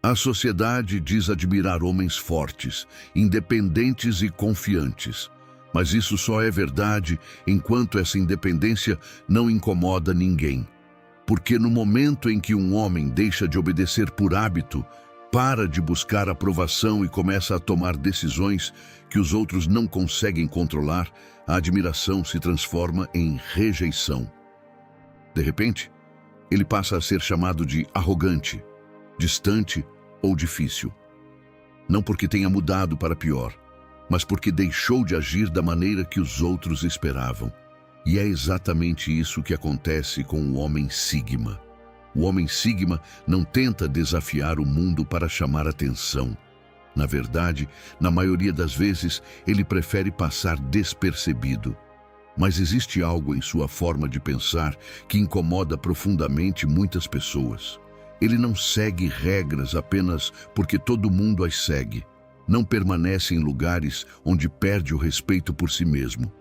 A sociedade diz admirar homens fortes, independentes e confiantes. Mas isso só é verdade enquanto essa independência não incomoda ninguém. Porque no momento em que um homem deixa de obedecer por hábito, para de buscar aprovação e começa a tomar decisões que os outros não conseguem controlar, a admiração se transforma em rejeição. De repente, ele passa a ser chamado de arrogante, distante ou difícil. Não porque tenha mudado para pior, mas porque deixou de agir da maneira que os outros esperavam. E é exatamente isso que acontece com o homem Sigma. O homem Sigma não tenta desafiar o mundo para chamar atenção. Na verdade, na maioria das vezes, ele prefere passar despercebido. Mas existe algo em sua forma de pensar que incomoda profundamente muitas pessoas. Ele não segue regras apenas porque todo mundo as segue. Não permanece em lugares onde perde o respeito por si mesmo.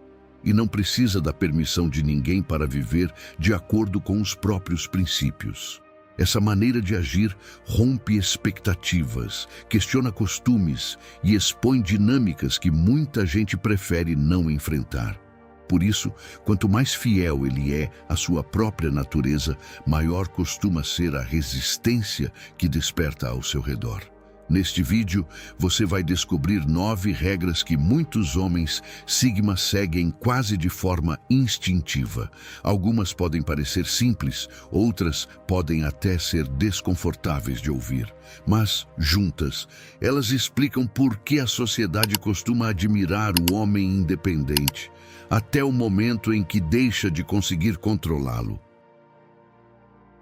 E não precisa da permissão de ninguém para viver de acordo com os próprios princípios. Essa maneira de agir rompe expectativas, questiona costumes e expõe dinâmicas que muita gente prefere não enfrentar. Por isso, quanto mais fiel ele é à sua própria natureza, maior costuma ser a resistência que desperta ao seu redor. Neste vídeo, você vai descobrir 9 regras que muitos homens Sigma seguem quase de forma instintiva. Algumas podem parecer simples, outras podem até ser desconfortáveis de ouvir. Mas, juntas, elas explicam por que a sociedade costuma admirar o homem independente, até o momento em que deixa de conseguir controlá-lo.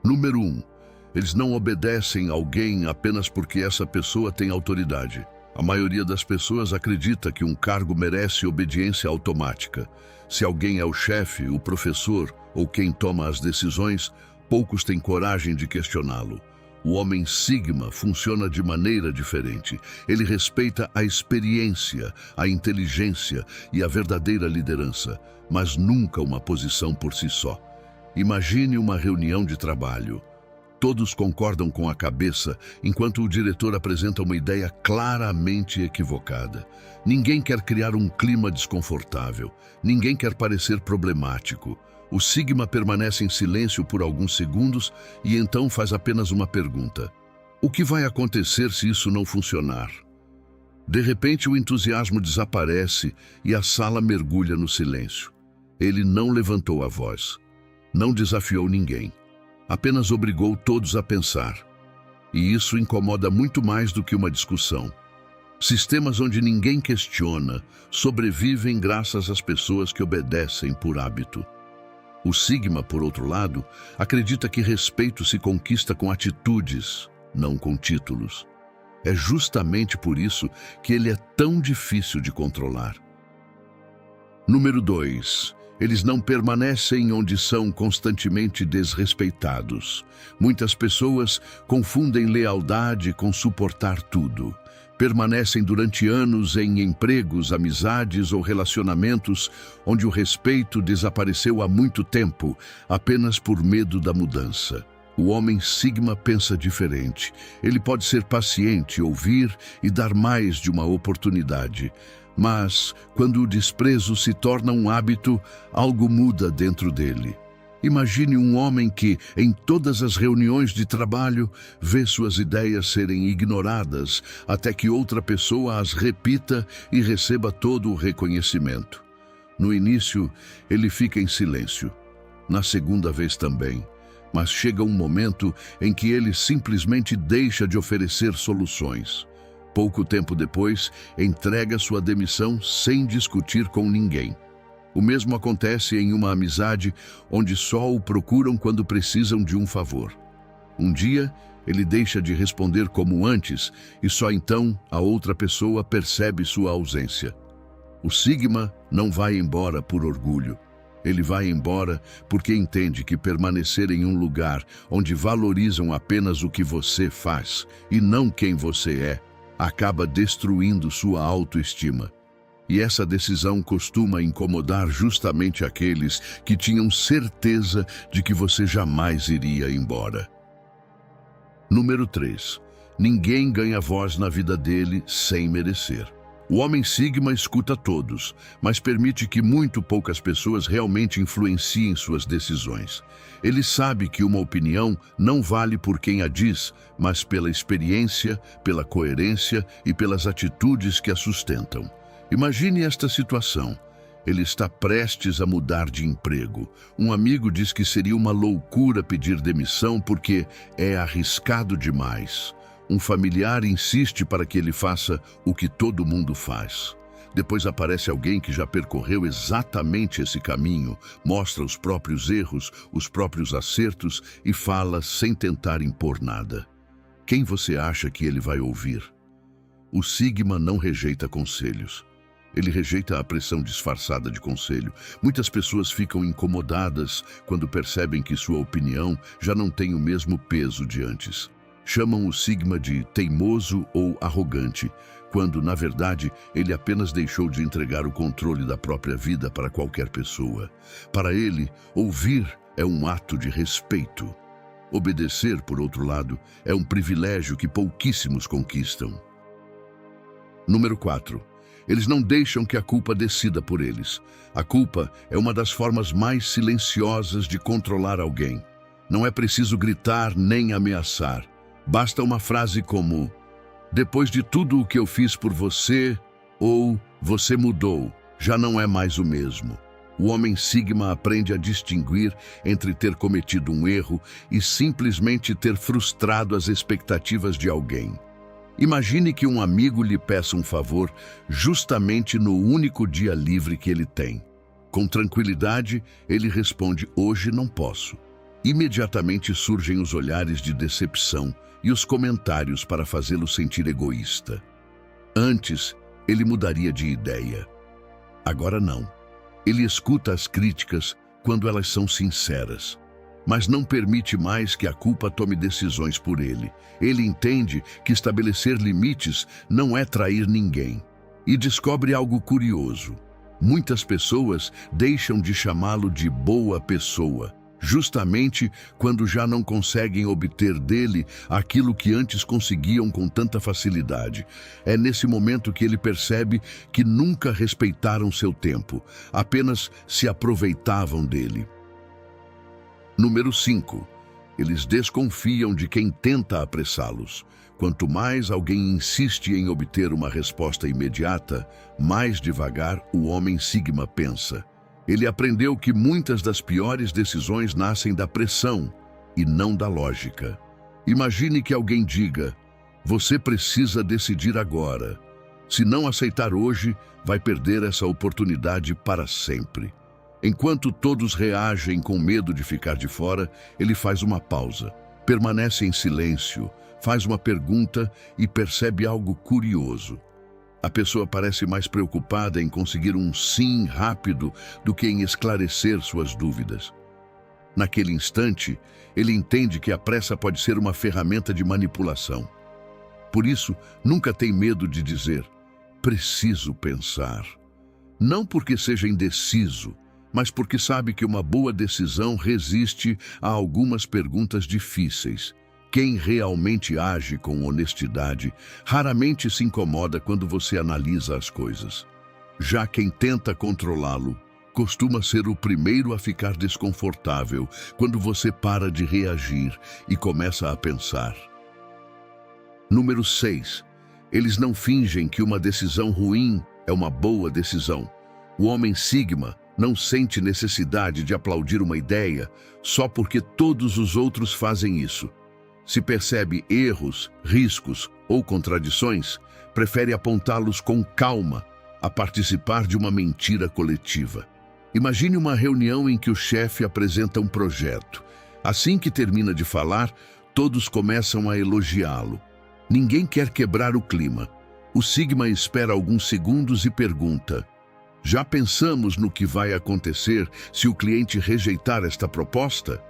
Número 1. Eles não obedecem a alguém apenas porque essa pessoa tem autoridade. A maioria das pessoas acredita que um cargo merece obediência automática. Se alguém é o chefe, o professor ou quem toma as decisões, poucos têm coragem de questioná-lo. O homem Sigma funciona de maneira diferente. Ele respeita a experiência, a inteligência e a verdadeira liderança, mas nunca uma posição por si só. Imagine uma reunião de trabalho. Todos concordam com a cabeça, enquanto o diretor apresenta uma ideia claramente equivocada. Ninguém quer criar um clima desconfortável. Ninguém quer parecer problemático. O Sigma permanece em silêncio por alguns segundos e então faz apenas uma pergunta. O que vai acontecer se isso não funcionar? De repente, o entusiasmo desaparece e a sala mergulha no silêncio. Ele não levantou a voz. Não desafiou ninguém. Apenas obrigou todos a pensar. E isso incomoda muito mais do que uma discussão. Sistemas onde ninguém questiona sobrevivem graças às pessoas que obedecem por hábito. O Sigma, por outro lado, acredita que respeito se conquista com atitudes, não com títulos. É justamente por isso que ele é tão difícil de controlar. Número 2. Eles não permanecem onde são constantemente desrespeitados. Muitas pessoas confundem lealdade com suportar tudo. Permanecem durante anos em empregos, amizades ou relacionamentos onde o respeito desapareceu há muito tempo, apenas por medo da mudança. O homem Sigma pensa diferente. Ele pode ser paciente, ouvir e dar mais de uma oportunidade. Mas, quando o desprezo se torna um hábito, algo muda dentro dele. Imagine um homem que, em todas as reuniões de trabalho, vê suas ideias serem ignoradas até que outra pessoa as repita e receba todo o reconhecimento. No início, ele fica em silêncio. Na segunda vez também. Mas chega um momento em que ele simplesmente deixa de oferecer soluções. Pouco tempo depois, entrega sua demissão sem discutir com ninguém. O mesmo acontece em uma amizade onde só o procuram quando precisam de um favor. Um dia, ele deixa de responder como antes e só então a outra pessoa percebe sua ausência. O Sigma não vai embora por orgulho. Ele vai embora porque entende que permanecer em um lugar onde valorizam apenas o que você faz e não quem você é, acaba destruindo sua autoestima. E essa decisão costuma incomodar justamente aqueles que tinham certeza de que você jamais iria embora. Número 3. Ninguém ganha voz na vida dele sem merecer. O homem Sigma escuta todos, mas permite que muito poucas pessoas realmente influenciem suas decisões. Ele sabe que uma opinião não vale por quem a diz, mas pela experiência, pela coerência e pelas atitudes que a sustentam. Imagine esta situação. Ele está prestes a mudar de emprego. Um amigo diz que seria uma loucura pedir demissão porque é arriscado demais. Um familiar insiste para que ele faça o que todo mundo faz. Depois aparece alguém que já percorreu exatamente esse caminho, mostra os próprios erros, os próprios acertos e fala sem tentar impor nada. Quem você acha que ele vai ouvir? O Sigma não rejeita conselhos. Ele rejeita a pressão disfarçada de conselho. Muitas pessoas ficam incomodadas quando percebem que sua opinião já não tem o mesmo peso de antes. Chamam o Sigma de teimoso ou arrogante, quando, na verdade, ele apenas deixou de entregar o controle da própria vida para qualquer pessoa. Para ele, ouvir é um ato de respeito. Obedecer, por outro lado, é um privilégio que pouquíssimos conquistam. Número 4. Eles não deixam que a culpa decida por eles. A culpa é uma das formas mais silenciosas de controlar alguém. Não é preciso gritar nem ameaçar. Basta uma frase como: depois de tudo o que eu fiz por você, ou você mudou, já não é mais o mesmo. O homem Sigma aprende a distinguir entre ter cometido um erro e simplesmente ter frustrado as expectativas de alguém. Imagine que um amigo lhe peça um favor justamente no único dia livre que ele tem. Com tranquilidade, ele responde: hoje não posso. Imediatamente surgem os olhares de decepção e os comentários para fazê-lo sentir egoísta. Antes, ele mudaria de ideia. Agora não. Ele escuta as críticas quando elas são sinceras, mas não permite mais que a culpa tome decisões por ele. Ele entende que estabelecer limites não é trair ninguém. E descobre algo curioso. Muitas pessoas deixam de chamá-lo de boa pessoa, justamente quando já não conseguem obter dele aquilo que antes conseguiam com tanta facilidade. É nesse momento que ele percebe que nunca respeitaram seu tempo, apenas se aproveitavam dele. Número 5. Eles desconfiam de quem tenta apressá-los. Quanto mais alguém insiste em obter uma resposta imediata, mais devagar o homem Sigma pensa. Ele aprendeu que muitas das piores decisões nascem da pressão e não da lógica. Imagine que alguém diga: você precisa decidir agora. Se não aceitar hoje, vai perder essa oportunidade para sempre. Enquanto todos reagem com medo de ficar de fora, ele faz uma pausa, permanece em silêncio, faz uma pergunta e percebe algo curioso. A pessoa parece mais preocupada em conseguir um sim rápido do que em esclarecer suas dúvidas. Naquele instante, ele entende que a pressa pode ser uma ferramenta de manipulação. Por isso, nunca tem medo de dizer: preciso pensar. Não porque seja indeciso, mas porque sabe que uma boa decisão resiste a algumas perguntas difíceis. Quem realmente age com honestidade raramente se incomoda quando você analisa as coisas. Já quem tenta controlá-lo costuma ser o primeiro a ficar desconfortável quando você para de reagir e começa a pensar. Número 6. Eles não fingem que uma decisão ruim é uma boa decisão. O homem Sigma não sente necessidade de aplaudir uma ideia só porque todos os outros fazem isso. Se percebe erros, riscos ou contradições, prefere apontá-los com calma a participar de uma mentira coletiva. Imagine uma reunião em que o chefe apresenta um projeto. Assim que termina de falar, todos começam a elogiá-lo. Ninguém quer quebrar o clima. O Sigma espera alguns segundos e pergunta: já pensamos no que vai acontecer se o cliente rejeitar esta proposta?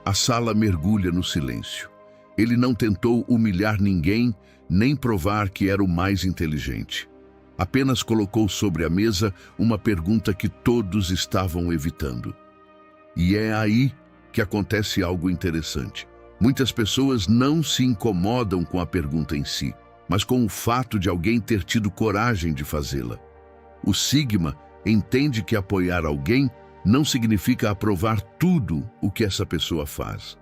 A sala mergulha no silêncio. Ele não tentou humilhar ninguém, nem provar que era o mais inteligente. Apenas colocou sobre a mesa uma pergunta que todos estavam evitando. E é aí que acontece algo interessante. Muitas pessoas não se incomodam com a pergunta em si, mas com o fato de alguém ter tido coragem de fazê-la. O Sigma entende que apoiar alguém não significa aprovar tudo o que essa pessoa faz.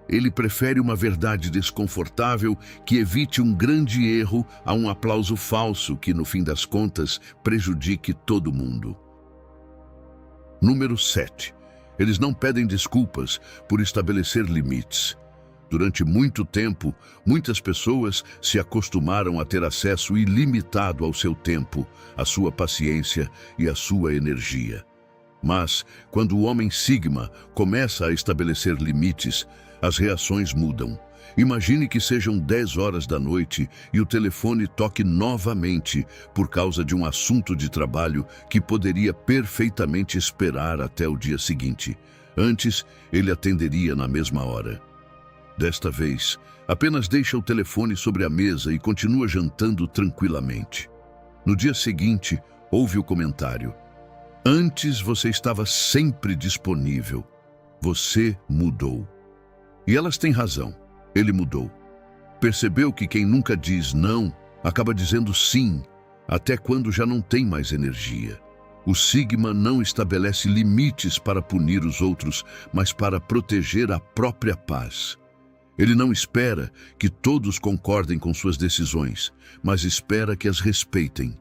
Ele prefere uma verdade desconfortável que evite um grande erro a um aplauso falso que, no fim das contas, prejudique todo mundo. Número 7. Eles não pedem desculpas por estabelecer limites. Durante muito tempo, muitas pessoas se acostumaram a ter acesso ilimitado ao seu tempo, à sua paciência e à sua energia. Mas, quando o homem Sigma começa a estabelecer limites, as reações mudam. Imagine que sejam 10 horas da noite e o telefone toque novamente por causa de um assunto de trabalho que poderia perfeitamente esperar até o dia seguinte. Antes, ele atenderia na mesma hora. Desta vez, apenas deixa o telefone sobre a mesa e continua jantando tranquilamente. No dia seguinte, ouve o comentário: "Antes você estava sempre disponível. Você mudou." E elas têm razão. Ele mudou. Percebeu que quem nunca diz não, acaba dizendo sim, até quando já não tem mais energia. O Sigma não estabelece limites para punir os outros, mas para proteger a própria paz. Ele não espera que todos concordem com suas decisões, mas espera que as respeitem.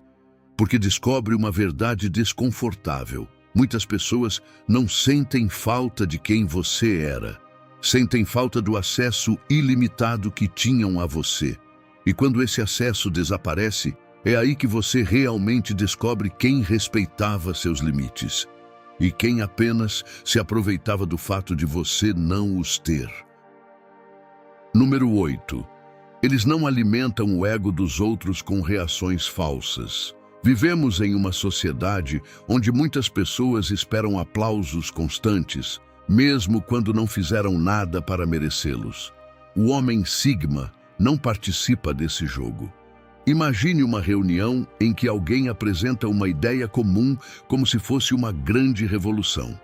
Porque descobre uma verdade desconfortável. Muitas pessoas não sentem falta de quem você era. Sentem falta do acesso ilimitado que tinham a você. E quando esse acesso desaparece, é aí que você realmente descobre quem respeitava seus limites e quem apenas se aproveitava do fato de você não os ter. Número 8. Eles não alimentam o ego dos outros com reações falsas. Vivemos em uma sociedade onde muitas pessoas esperam aplausos constantes, mesmo quando não fizeram nada para merecê-los. O homem Sigma não participa desse jogo. Imagine uma reunião em que alguém apresenta uma ideia comum como se fosse uma grande revolução.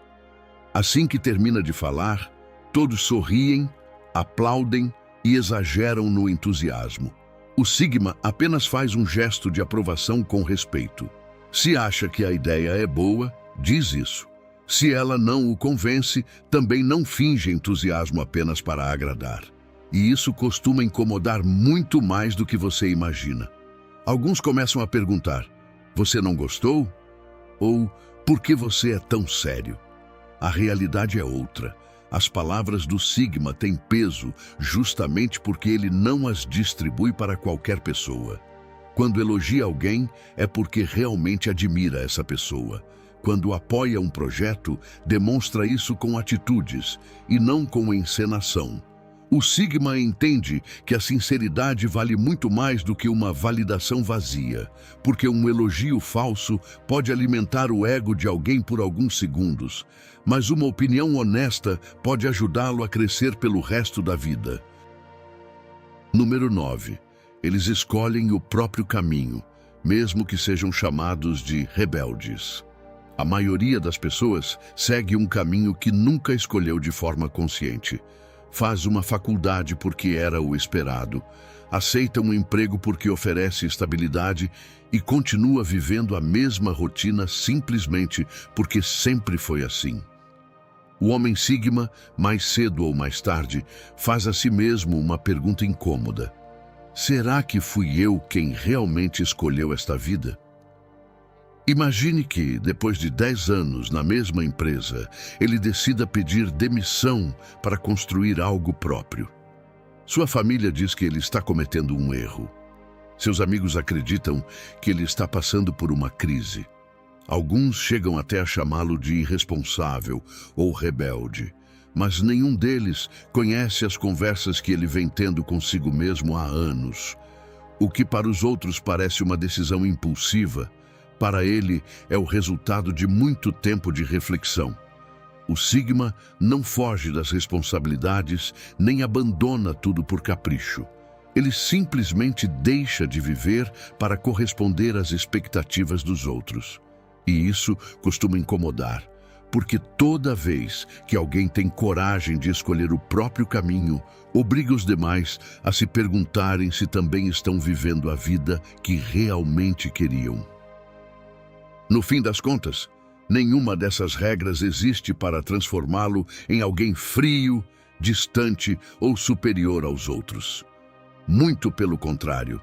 Assim que termina de falar, todos sorriem, aplaudem e exageram no entusiasmo. O Sigma apenas faz um gesto de aprovação com respeito. Se acha que a ideia é boa, diz isso. Se ela não o convence, também não finge entusiasmo apenas para agradar. E isso costuma incomodar muito mais do que você imagina. Alguns começam a perguntar: "Você não gostou?" Ou "Por que você é tão sério?" A realidade é outra. As palavras do Sigma têm peso justamente porque ele não as distribui para qualquer pessoa. Quando elogia alguém, é porque realmente admira essa pessoa. Quando apoia um projeto, demonstra isso com atitudes e não com encenação. O Sigma entende que a sinceridade vale muito mais do que uma validação vazia, porque um elogio falso pode alimentar o ego de alguém por alguns segundos, mas uma opinião honesta pode ajudá-lo a crescer pelo resto da vida. Número 9. Eles escolhem o próprio caminho, mesmo que sejam chamados de rebeldes. A maioria das pessoas segue um caminho que nunca escolheu de forma consciente. Faz uma faculdade porque era o esperado, aceita um emprego porque oferece estabilidade e continua vivendo a mesma rotina simplesmente porque sempre foi assim. O homem Sigma, mais cedo ou mais tarde, faz a si mesmo uma pergunta incômoda: será que fui eu quem realmente escolheu esta vida? Imagine que, depois de 10 anos na mesma empresa, ele decida pedir demissão para construir algo próprio. Sua família diz que ele está cometendo um erro. Seus amigos acreditam que ele está passando por uma crise. Alguns chegam até a chamá-lo de irresponsável ou rebelde, mas nenhum deles conhece as conversas que ele vem tendo consigo mesmo há anos. O que para os outros parece uma decisão impulsiva, para ele é o resultado de muito tempo de reflexão. O Sigma não foge das responsabilidades nem abandona tudo por capricho. Ele simplesmente deixa de viver para corresponder às expectativas dos outros. E isso costuma incomodar, porque toda vez que alguém tem coragem de escolher o próprio caminho, obriga os demais a se perguntarem se também estão vivendo a vida que realmente queriam. No fim das contas, nenhuma dessas regras existe para transformá-lo em alguém frio, distante ou superior aos outros. Muito pelo contrário,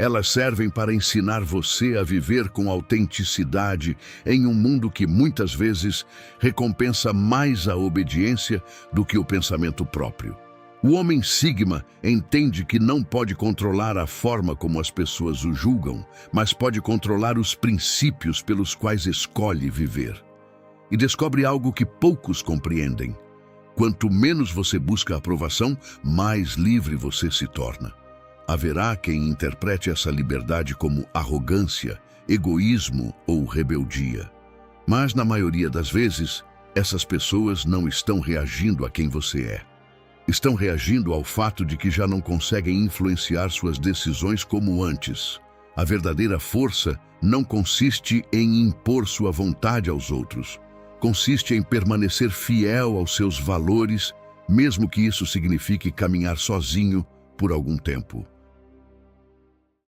elas servem para ensinar você a viver com autenticidade em um mundo que muitas vezes recompensa mais a obediência do que o pensamento próprio. O homem Sigma entende que não pode controlar a forma como as pessoas o julgam, mas pode controlar os princípios pelos quais escolhe viver. E descobre algo que poucos compreendem. Quanto menos você busca aprovação, mais livre você se torna. Haverá quem interprete essa liberdade como arrogância, egoísmo ou rebeldia. Mas, na maioria das vezes, essas pessoas não estão reagindo a quem você é. Estão reagindo ao fato de que já não conseguem influenciar suas decisões como antes. A verdadeira força não consiste em impor sua vontade aos outros. Consiste em permanecer fiel aos seus valores, mesmo que isso signifique caminhar sozinho por algum tempo.